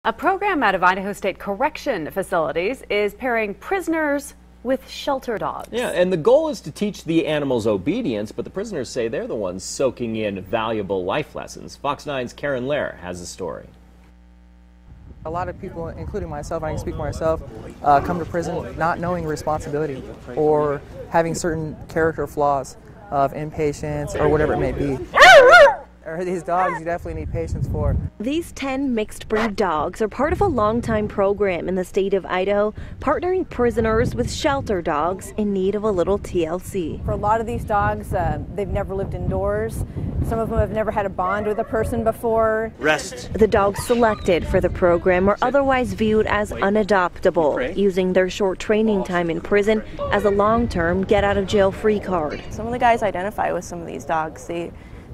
A program out of Idaho State Correction Facilities is pairing prisoners with shelter dogs. Yeah, and the goal is to teach the animals obedience, but the prisoners say they're the ones soaking in valuable life lessons. Fox 9's Karen Lehr has the story. A lot of people, including myself, I can speak for myself, come to prison not knowing responsibility or having certain character flaws of impatience or whatever it may be. Or these dogs you definitely need patience for. These 10 mixed breed dogs are part of a long-time program in the state of Idaho, partnering prisoners with shelter dogs in need of a little TLC. For a lot of these dogs, they've never lived indoors. Some of them have never had a bond with a person before. Rest. The dogs selected for the program are otherwise viewed as unadoptable, using their short training time in prison as a long-term get-out-of-jail-free card. Some of the guys identify with some of these dogs.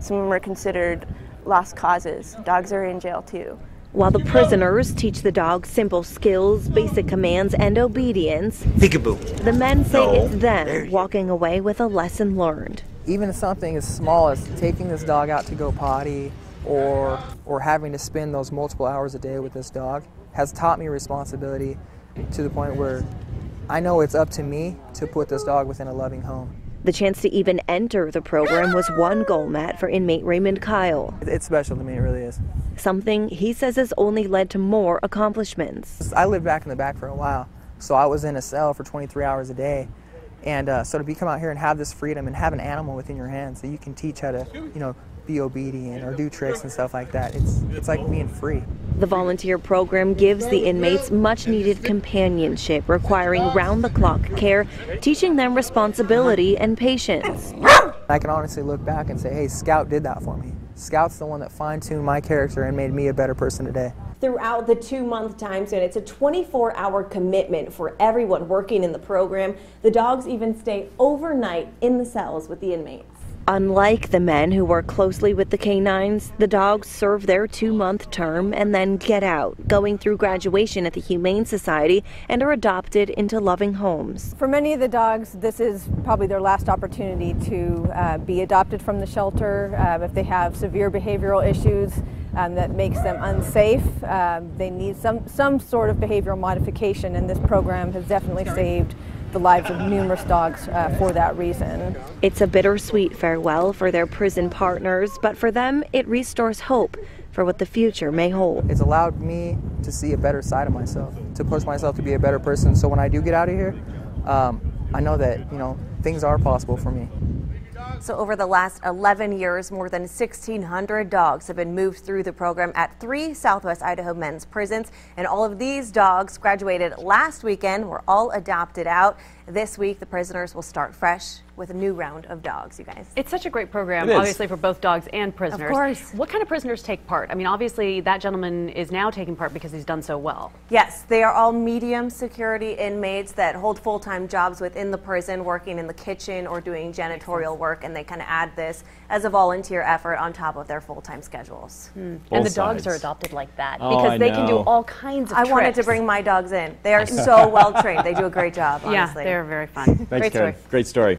Some of them are considered lost causes. Dogs are in jail too. While the prisoners teach the dogs simple skills, basic commands, and obedience, Peekaboo. the men say it's them walking away with a lesson learned. Even something as small as taking this dog out to go potty or having to spend those multiple hours a day with this dog has taught me responsibility to the point where I know it's up to me to put this dog within a loving home. The chance to even enter the program was one goal met for inmate Raymond Kyle. It's special to me, it really is. Something he says has only led to more accomplishments. I lived back in the back for a while, so I was in a cell for 23 hours a day. And so to come out here and have this freedom and have an animal within your hands that you can teach how to, be obedient or do tricks and stuff like that, it's like being free. The volunteer program gives the inmates much-needed companionship, requiring round-the-clock care, teaching them responsibility and patience. I can honestly look back and say, hey, Scout did that for me. Scout's the one that fine-tuned my character and made me a better person today. Throughout the 2-month time span, it's a 24-hour commitment for everyone working in the program. The dogs even stay overnight in the cells with the inmates. Unlike the men who work closely with the canines, the dogs serve their 2-month term and then get out, going through graduation at the Humane Society, and are adopted into loving homes. For many of the dogs, this is probably their last opportunity to be adopted from the shelter. If they have severe behavioral issues that makes them unsafe, they need some sort of behavioral modification, and this program has definitely saved the lives of numerous dogs for that reason. It's a bittersweet farewell for their prison partners, but for them it restores hope for what the future may hold. It's allowed me to see a better side of myself, to push myself to be a better person, so when I do get out of here, I know that things are possible for me. So over the last 11 years, more than 1,600 dogs have been moved through the program at 3 Southwest Idaho men's prisons. And all of these dogs graduated last weekend, were all adopted out. This week, the prisoners will start fresh with a new round of dogs, you guys. It's such a great program, obviously, for both dogs and prisoners. Of course. What kind of prisoners take part? I mean, obviously, that gentleman is now taking part because he's done so well. Yes, they are all medium security inmates that hold full-time jobs within the prison, working in the kitchen or doing janitorial work, and they kind of add this as a volunteer effort on top of their full-time schedules. And the dogs are adopted like that because they can do all kinds of tricks. I wanted to bring my dogs in. They are so well trained. They do a great job, honestly. Yeah, they're very fun. Thanks, Karen. Great story.